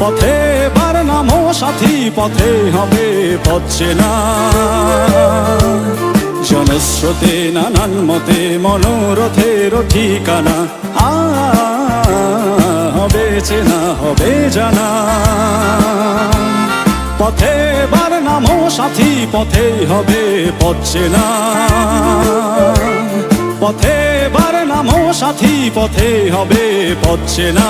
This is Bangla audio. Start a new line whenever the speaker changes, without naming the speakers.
পথে বার নামো সাথী, পথে হবে পথ চেনা। জনস্রোতে নানান মতে মনোরথের ঠিকানা, হবে চেনা হবে জানা। পথে বার নামো সাথী, পথে হবে পথ চেনা। পথে বার নামো সাথী, পথে হবে পথ চেনা।